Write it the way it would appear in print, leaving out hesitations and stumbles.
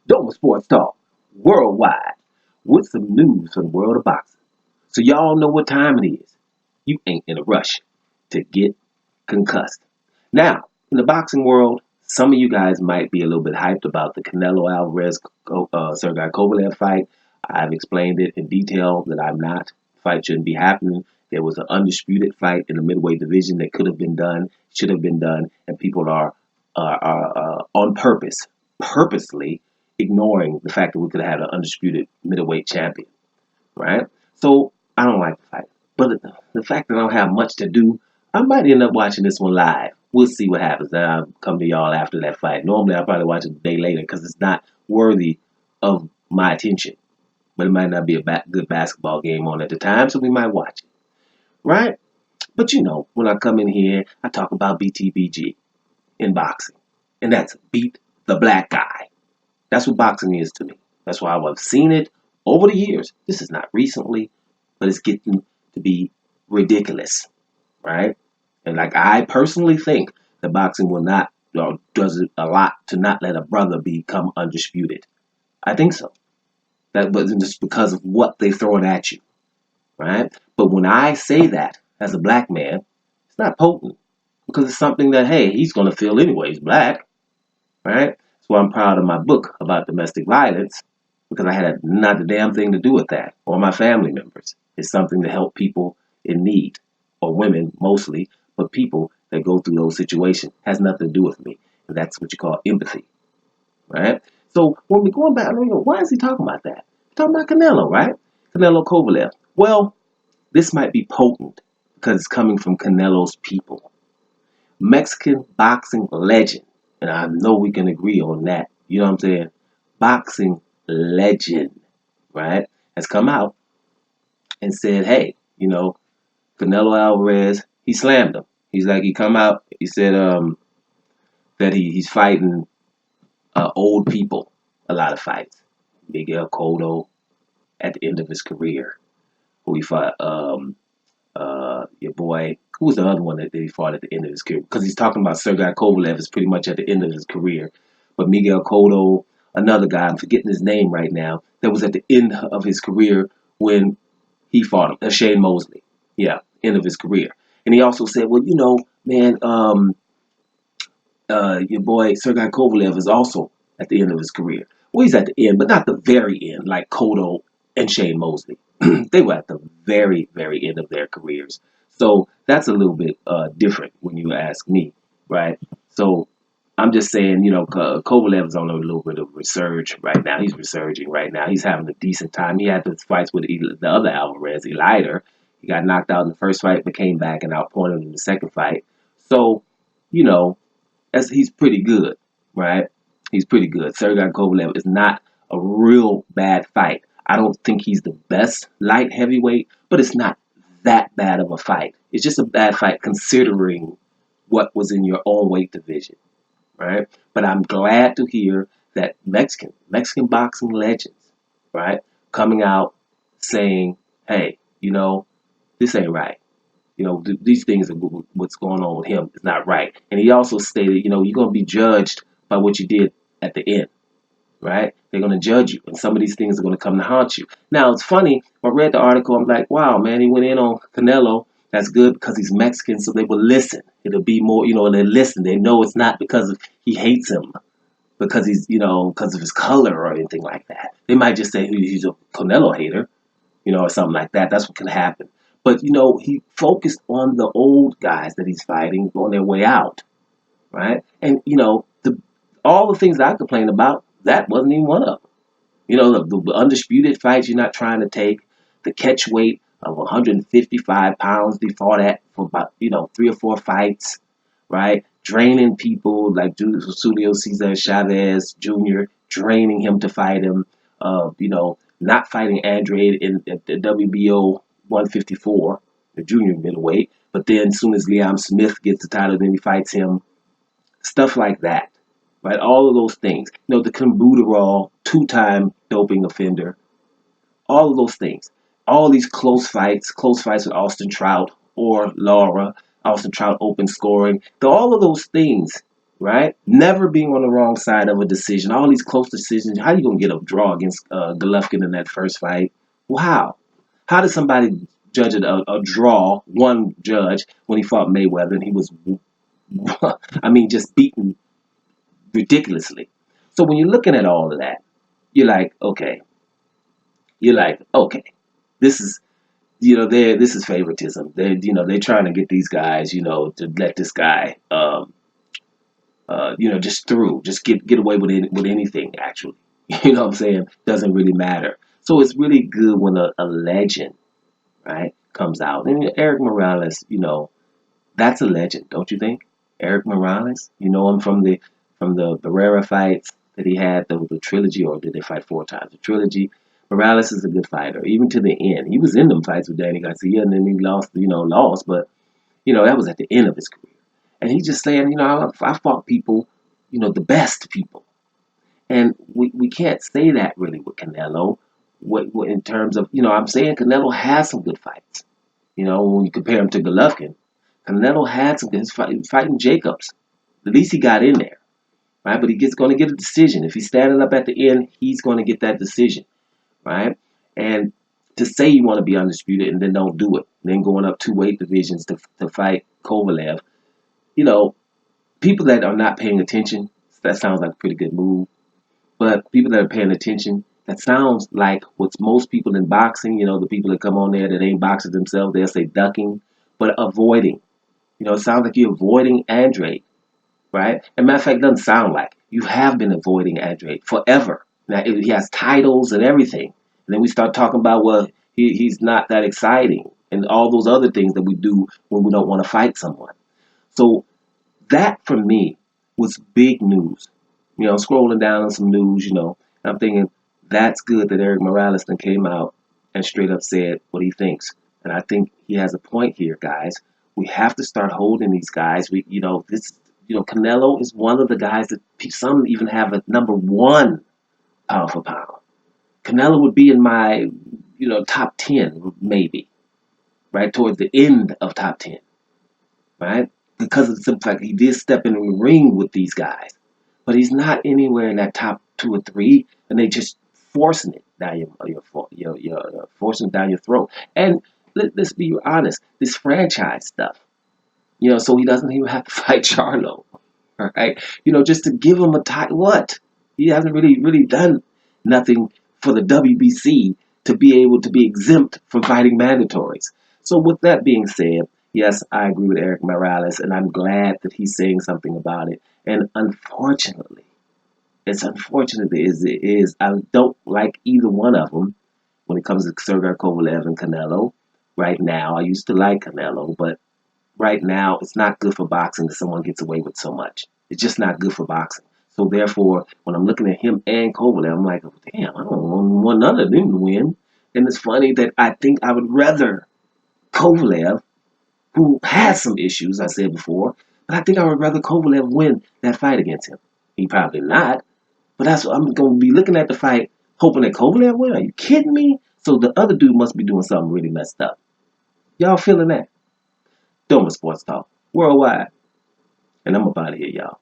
Doma Sports Talk, worldwide, with some news from the world of boxing. So y'all know what time it is. You ain't in a rush to get concussed. Now, in the boxing world, some of you guys might be a little bit hyped about the Canelo Alvarez Sergey Kovalev fight. I've explained it in detail that I'm not. The fight shouldn't be happening. There was an undisputed fight in the middleweight division that could have been done, should have been done, and people are on purposely ignoring the fact that we could have had an undisputed middleweight champion, right? So I don't like the fight. But the fact that I don't have much to do, I might end up watching this one live. We'll see what happens. Then I'll come to y'all after that fight. Normally, I'll probably watch it a day later because it's not worthy of my attention. But it might not be a good basketball game on at the time, so we might watch it, right? But you know, when I come in here, I talk about BTBG in boxing, and that's beat the black guy. That's what boxing is to me. That's why I've seen it over the years. This is not recently, but it's getting to be ridiculous, right? And like I personally think that boxing will not, does it a lot to not let a brother become undisputed. I think so. That wasn't just because of what they throwing at you, right? But when I say that as a black man, it's not potent because it's something that hey, he's gonna feel anyway. He's black, right? That's why I'm proud of my book about domestic violence because I had not a damn thing to do with that or my family members. It's something to help people in need or women mostly, but people that go through those situations has nothing to do with me. And that's what you call empathy, right? So when we're going back, why is he talking about that? He's talking about Canelo, right? Canelo Kovalev. Well, this might be potent because it's coming from Canelo's people. Mexican boxing legend. And I know we can agree on that. You know what I'm saying? Boxing legend, right? Has come out and said, hey, Canelo Alvarez, he slammed him. He come out, he said that he's fighting old people, a lot of fights. Miguel Cotto at the end of his career, who he fought, your boy, who was the other one that he fought at the end of his career? Because he's talking about Sergey Kovalev is pretty much at the end of his career. But Miguel Cotto, another guy, I'm forgetting his name right now, that was at the end of his career when he fought him, Shane Mosley. Yeah, end of his career. And he also said, well, man, your boy Sergey Kovalev is also at the end of his career. Well, he's at the end, but not the very end, like Cotto and Shane Mosley. They were at the very, very end of their careers. So that's a little bit different when you ask me, right? So I'm just saying, Kovalev is on a little bit of resurge right now. He's resurging right now. He's having a decent time. He had those fights with the other Alvarez, Elider. He got knocked out in the first fight, but came back and outpointed him in the second fight. So, you know, he's pretty good, right? He's pretty good. Sergey Kovalev is not a real bad fight. I don't think he's the best light heavyweight, but it's not that bad of a fight. It's just a bad fight considering what was in your own weight division, right? But I'm glad to hear that Mexican boxing legends, right, coming out saying, hey, this ain't right. These things are what's going on with him is not right. And he also stated, you're going to be judged by what you did at the end, right? They're going to judge you, and some of these things are going to come to haunt you. Now, it's funny. I read the article. I'm like, wow, man, he went in on Canelo. That's good because he's Mexican, so they will listen. It'll be more, they listen. They know it's not because he hates him, because he's, because of his color or anything like that. They might just say he's a Canelo hater, or something like that. That's what can happen. But, he focused on the old guys that he's fighting on their way out, right? And, all the things that I complained about, that wasn't even one of them. The undisputed fights you're not trying to take, the catch weight of 155 pounds they fought at for about, 3 or 4 fights, right? Draining people like Julio Cesar Chavez Jr., draining him to fight him, not fighting Andre at the WBO 154, the junior middleweight, but then as soon as Liam Smith gets the title, then he fights him. Stuff like that, right? All of those things. The Kimbuderol, 2-time doping offender, all of those things. All these close fights with Austin Trout or Laura, Austin Trout open scoring. All of those things right? Never being on the wrong side of a decision. All these close decisions. How you gonna get a draw against Golovkin in that first fight? Wow. How did somebody judge a draw? One judge when he fought Mayweather and he was, I mean, just beaten ridiculously. So when you're looking at all of that, you're like, okay, you're like, okay, this is this is favoritism. They're trying to get these guys, to let this guy just through, just get away with anything actually. You know what I'm saying? Doesn't really matter. So it's really good when a legend, right, comes out. And Eric Morales, that's a legend, don't you think? Eric Morales, you know him from the Barrera fights that he had, the trilogy, or did they fight four times? The trilogy. Morales is a good fighter, even to the end. He was in them fights with Danny Garcia, and then he lost, but that was at the end of his career. And he's just saying, I fought people, the best people. And we can't say that really with Canelo. What in terms of, I'm saying Canelo has some good fights. When you compare him to Golovkin, Canelo had some good fighting Jacobs. At least he got in there, right? But going to get a decision. If he's standing up at the end, he's going to get that decision, right? And to say you want to be undisputed and then don't do it, then going up two weight divisions to fight Kovalev, you know, people that are not paying attention, that sounds like a pretty good move. But people that are paying attention, that sounds like what's most people in boxing, the people that come on there that ain't boxers themselves, they'll say ducking, but avoiding. It sounds like you're avoiding Andre, right? And matter of fact, it doesn't sound like you have been avoiding Andre forever. Now he has titles and everything, and then we start talking about, well, he's not that exciting, and all those other things that we do when we don't want to fight someone. So that for me was big news. Scrolling down on some news, I'm thinking that's good that Eric Morales then came out and straight up said what he thinks. And I think he has a point here, guys. We have to start holding these guys. Canelo is one of the guys that some even have a number one pound for pound. Canelo would be in my, top 10, maybe, right? Towards the end of top 10, right? Because of the simple fact he did step in the ring with these guys, but he's not anywhere in that top two or three, and they just forcing it down your forcing it down your throat. And let's be honest, this franchise stuff, so he doesn't even have to fight Charlo, right? Just to give him a title. What? He hasn't really done nothing for the WBC to be able to be exempt from fighting mandatories. So with that being said, yes, I agree with Eric Morales, and I'm glad that he's saying something about it. And unfortunately, as unfortunate as it is, I don't like either one of them when it comes to Sergey Kovalev and Canelo. Right now, I used to like Canelo, but right now, it's not good for boxing that someone gets away with so much. It's just not good for boxing. So therefore, when I'm looking at him and Kovalev, I'm like, damn, I don't want none of them to win. And it's funny that I think I would rather Kovalev, who has some issues, I said before, but I think I would rather Kovalev win that fight against him. He probably not, but that's what I'm going to be looking at the fight, hoping that Kovalev win. Are you kidding me? So the other dude must be doing something really messed up. Y'all feeling that? Doma Sports Talk worldwide. And I'm up out of here, y'all.